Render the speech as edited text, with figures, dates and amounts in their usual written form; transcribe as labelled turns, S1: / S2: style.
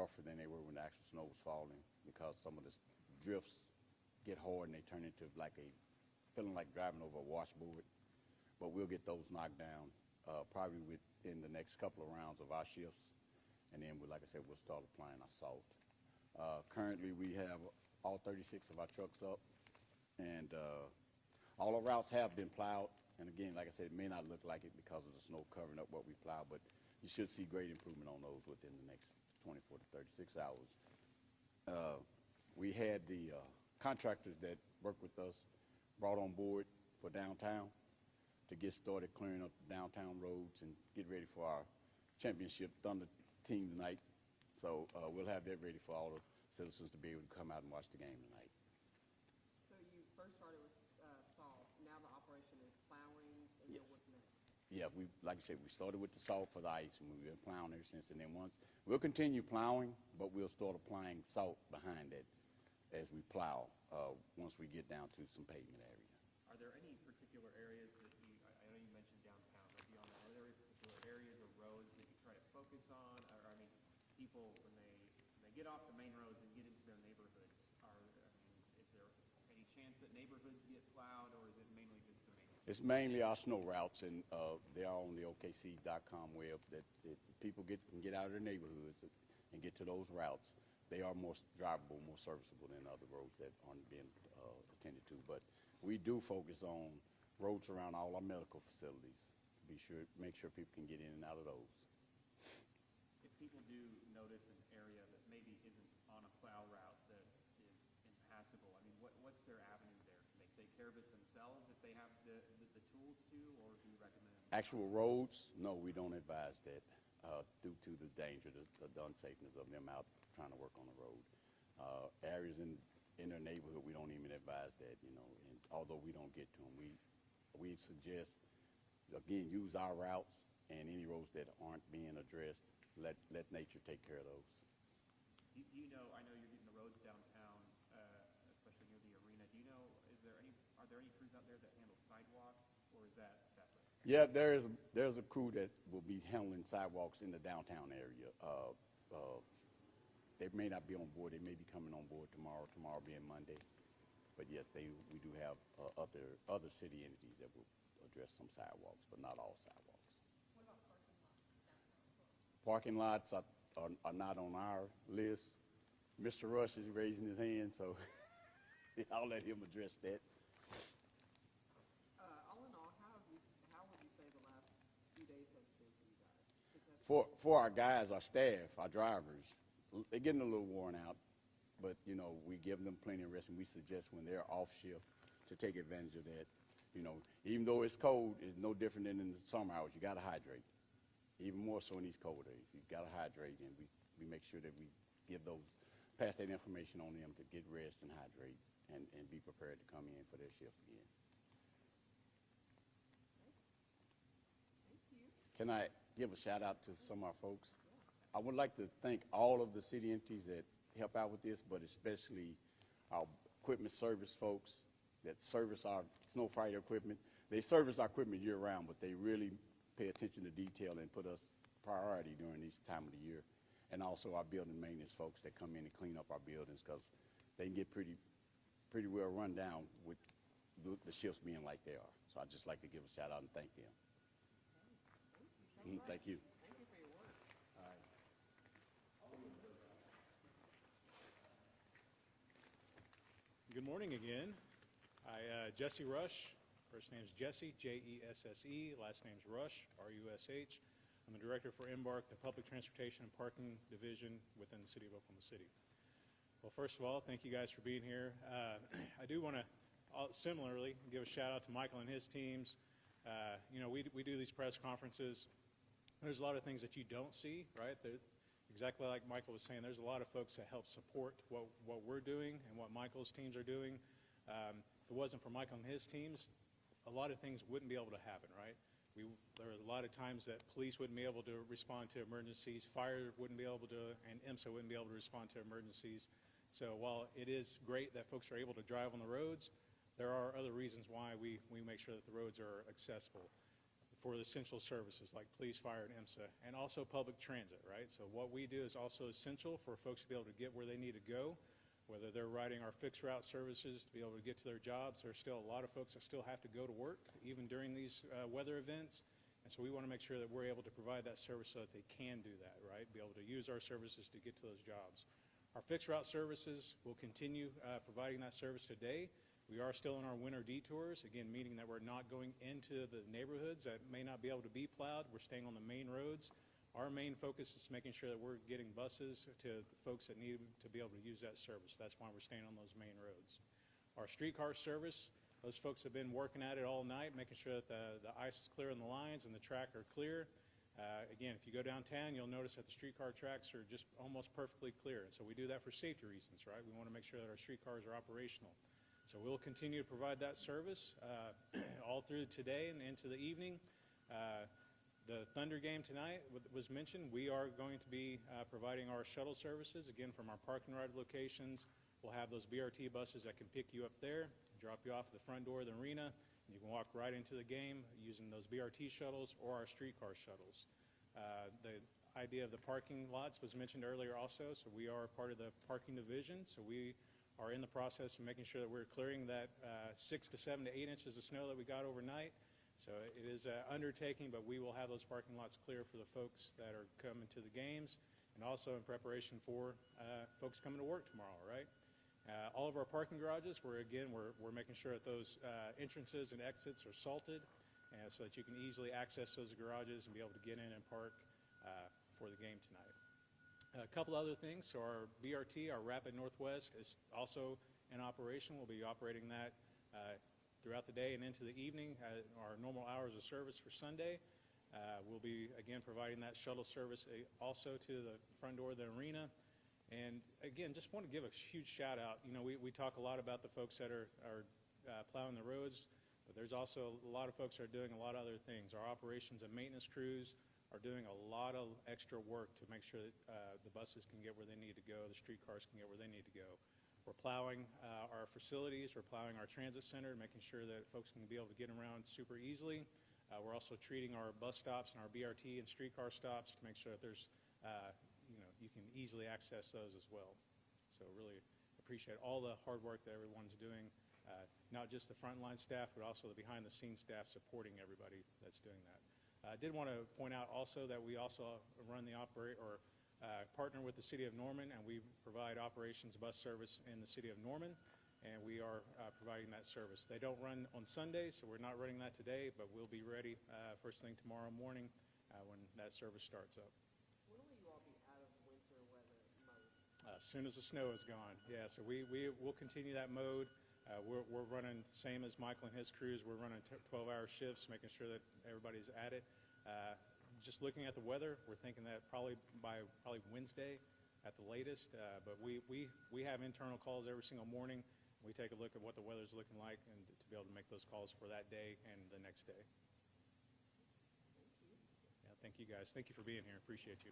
S1: rougher than they were when the actual snow was falling because some of the drifts get hard and they turn into like feeling like driving over a washboard. But we'll get those knocked down probably within the next couple of rounds of our shifts. And then, like I said, we'll start applying our salt. Currently, we have all 36 of our trucks up, and all our routes have been plowed. And again, like I said, it may not look like it because of the snow covering up what we plow, but you should see great improvement on those within the next 24 to 36 hours. We had the contractors that work with us brought on board for downtown to get started clearing up downtown roads and get ready for our championship Thunder team tonight. So we'll have that ready for all the citizens to be able to come out and watch the game tonight.
S2: So you first started with salt. Now the operation is plowing, and
S1: Yes.
S2: then what's next?
S1: Yeah, like I said, we started with the salt for the ice, and we've been plowing ever since. And then we'll continue plowing, but we'll start applying salt behind it as we plow once we get down to some pavement area.
S3: Are there any particular areas that I know you mentioned downtown, but beyond that, are there particular areas or roads that you try to focus on? Or, I mean, people, when they get off the main roads and get into their neighborhoods, is there any chance that neighborhoods get plowed, or is it mainly just the main roads?
S1: It's mainly our snow routes, and they are on the OKC.com web that people can get out of their neighborhoods and get to those routes. They are more drivable, more serviceable than other roads that aren't being attended to. But we do focus on roads around all our medical facilities to make sure people can get in and out of those.
S3: If people do notice an area that maybe isn't on a plow route that is impassable, I mean, what's their avenue there? Can they take care of it themselves if they have the tools to, or do you recommend?
S1: Actual roads, no, we don't advise that due to the danger, the unsafeness of them out trying to work on the road. Areas in their neighborhood, we don't even advise that, and although we don't get to them, we suggest, again, use our routes and any roads that aren't being addressed, let nature take care of those.
S3: You know, I know you're getting the roads downtown, especially near the arena. Do you know, are there any crews out there that handle sidewalks, or is that separate?
S1: Yeah, there's a crew that will be handling sidewalks in the downtown area. They may not be on board. They may be coming on board tomorrow being Monday. But yes, we do have other city entities that will address some sidewalks, but not all sidewalks.
S2: What about parking lots downtown?
S1: Parking lots are not on our list. Mr. Rush is raising his hand, so I'll let him address that.
S2: All in all, how would you say the last few days have been for you guys?
S1: For our guys, our staff, our drivers, they're getting a little worn out, but we give them plenty of rest, and we suggest when they're off shift to take advantage of that. Even though it's cold, it's no different than in the summer hours. You got to hydrate, even more so in these cold days. You got to hydrate, and we make sure that we pass that information on them to get rest and hydrate, and be prepared to come in for their shift again.
S2: Thank you.
S1: Can I give a shout out to some of our folks? I would like to thank all of the city entities that help out with this, but especially our equipment service folks that service our snow fighter equipment. They service our equipment year round, but they really pay attention to detail and put us priority during this time of the year. And also our building maintenance folks that come in and clean up our buildings, because they can get pretty well run down with the shifts being like they are. So I'd just like to give a shout out and thank them. Thank you.
S2: Thank you for your work.
S1: All right.
S4: Good morning again. Jesse Rush. First name's Jesse, Jesse, last name's Rush, Rush. I'm the director for Embark, the Public Transportation and Parking Division within the city of Oklahoma City. Well, first of all, thank you guys for being here. I do want to similarly give a shout out to Michael and his teams. We do these press conferences. There's a lot of things that you don't see, right? Exactly like Michael was saying, there's a lot of folks that help support what we're doing and what Michael's teams are doing. If it wasn't for Michael and his teams, a lot of things wouldn't be able to happen, right? There are a lot of times that police wouldn't be able to respond to emergencies, fire wouldn't be able to, and IMSA wouldn't be able to respond to emergencies. So while it is great that folks are able to drive on the roads, there are other reasons why we make sure that the roads are accessible. for the essential services like police, fire, and IMSA, and also public transit, right? So what we do is also essential for folks to be able to get where they need to go, whether they're riding our fixed route services to be able to get to their jobs. There's still a lot of folks that still have to go to work, even during these weather events. And so we want to make sure that we're able to provide that service so that they can do that, right? Be able to use our services to get to those jobs. Our fixed route services will continue providing that service today. We are still in our winter detours, again, meaning that we're not going into the neighborhoods that may not be able to be plowed. We're staying on the main roads. Our main focus is making sure that we're getting buses to folks that need to be able to use that service. That's why we're staying on those main roads. Our streetcar service, those folks have been working at it all night, making sure that the ice is clear in the lines and the track are clear. Again, if you go downtown, you'll notice that the streetcar tracks are just almost perfectly clear. And so we do that for safety reasons, right? We want to make sure that our streetcars are operational. So we'll continue to provide that service all through today and into the evening. The Thunder game tonight was mentioned. We are going to be providing our shuttle services, again, from our parking ride locations. We'll have those BRT buses that can pick you up there, drop you off at the front door of the arena, and you can walk right into the game using those BRT shuttles or our streetcar shuttles. The idea of the parking lots was mentioned earlier also, so we are part of the parking division, so we are in the process of making sure that we're clearing that 6 to 7 to 8 inches of snow that we got overnight. So it is an undertaking, but we will have those parking lots clear for the folks that are coming to the games, and also in preparation for folks coming to work tomorrow, right? All of our parking garages, we're making sure that those entrances and exits are salted so that you can easily access those garages and be able to get in and park for the game tonight. A couple other things. So our BRT, our Rapid Northwest, is also in operation. We'll be operating that throughout the day and into the evening. Our normal hours of service for Sunday. We'll be, again, providing that shuttle service also to the front door of the arena. And, again, just want to give a huge shout out. You know, we talk a lot about the folks that are plowing the roads, but there's also a lot of folks that are doing a lot of other things. Our operations and maintenance crews are doing a lot of extra work to make sure that the buses can get where they need to go, the streetcars can get where they need to go. We're plowing our facilities, we're plowing our transit center, making sure that folks can be able to get around super easily. We're also treating our bus stops and our BRT and streetcar stops to make sure that there's, you can easily access those as well. So really appreciate all the hard work that everyone's doing, not just the frontline staff, but also the behind-the-scenes staff supporting everybody that's doing that. I did want to point out also that we also run the partner with the City of Norman, and we provide operations bus service in the City of Norman, and we are providing that service. They don't run on Sundays, so we're not running that today, but we'll be ready first thing tomorrow morning when that service starts up.
S2: When will you all be out of winter weather mode?
S4: As soon as the snow is gone, yeah. So we'll continue that mode. We're running same as Michael and his crews. We're running 12-hour shifts, making sure that everybody's at it. Just looking at the weather, we're thinking that probably Wednesday at the latest. But we have internal calls every single morning. We take a look at what the weather's looking like and to be able to make those calls for that day and the next day.
S2: Thank you.
S4: Yeah, thank you guys. Thank you for being here. Appreciate you.